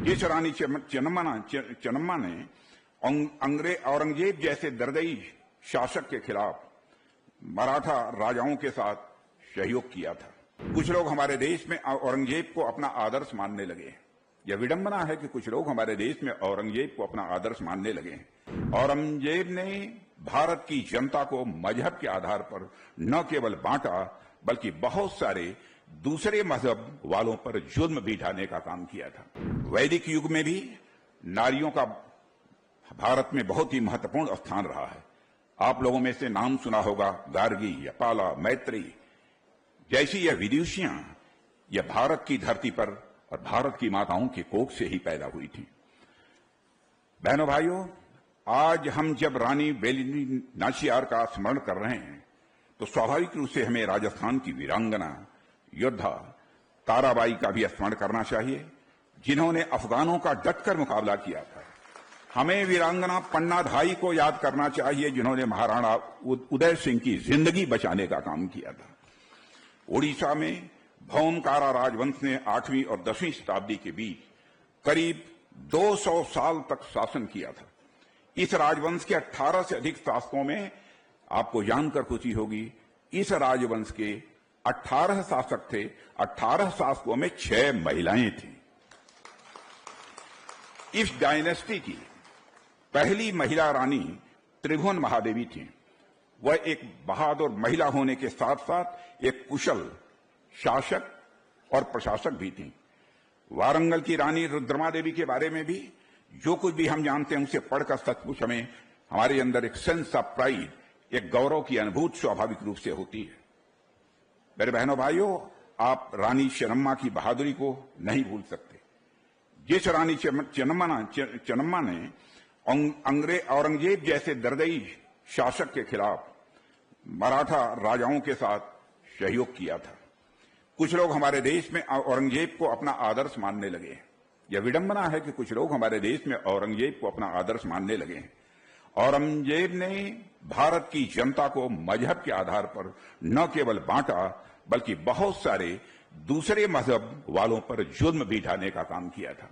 जिस रानी चन्नम्मा ने औरंगजेब जैसे दर्दई शासक के खिलाफ मराठा राजाओं के साथ सहयोग किया था। कुछ लोग हमारे देश में औरंगजेब को अपना आदर्श मानने लगे। यह विडंबना है कि कुछ लोग हमारे देश में औरंगजेब को अपना आदर्श मानने लगे। औरंगजेब ने भारत की जनता को मजहब के आधार पर न केवल बांटा, बल्कि बहुत सारे दूसरे मजहब वालों पर जुल्म भी ढाने का काम किया था। वैदिक युग में भी नारियों का भारत में बहुत ही महत्वपूर्ण स्थान रहा है। आप लोगों में से नाम सुना होगा गार्गी या पाला, मैत्री जैसी यह विदुषियां यह भारत की धरती पर और भारत की माताओं के कोख से ही पैदा हुई थी। बहनों भाइयों, आज हम जब रानी वेलुनी नाचियार का स्मरण कर रहे हैं तो स्वाभाविक रूप से हमें राजस्थान की वीरांगना योद्धा ताराबाई का भी स्मरण करना चाहिए, जिन्होंने अफगानों का डटकर मुकाबला किया था। हमें वीरांगना पन्नाधाई को याद करना चाहिए, जिन्होंने महाराणा उदय सिंह की जिंदगी बचाने का काम किया था। ओडिशा में भौमकारा राजवंश ने 8वीं और 10वीं शताब्दी के बीच करीब 200 साल तक शासन किया था। इस राजवंश के 18 से अधिक शासकों में आपको जानकर खुशी होगी, इस राजवंश के 18 शासक थे। 18 शासकों में 6 महिलाएं थीं। इस डायनेस्टी की पहली महिला रानी त्रिभुवन महादेवी थी। वह एक बहादुर महिला होने के साथ साथ एक कुशल शासक और प्रशासक भी थी। वारंगल की रानी रुद्रमा देवी के बारे में भी जो कुछ भी हम जानते हैं उसे पढ़कर सचमुच हमें हमारे अंदर एक सेंस ऑफ प्राइड, एक गौरव की अनुभूति स्वाभाविक रूप से होती है। मेरे बहनों भाइयों, आप रानी चन्नम्मा की बहादुरी को नहीं भूल सकते। जिस रानी चन्नम्मा ने औरंगजेब जैसे दर्दई शासक के खिलाफ मराठा राजाओं के साथ सहयोग किया था। कुछ लोग हमारे देश में औरंगजेब को अपना आदर्श मानने लगे। यह विडंबना है कि कुछ लोग हमारे देश में औरंगजेब को अपना आदर्श मानने लगे। औरंगजेब ने भारत की जनता को मजहब के आधार पर न केवल बांटा, बल्कि बहुत सारे दूसरे मजहब वालों पर जुल्म भी ढाने का काम किया था।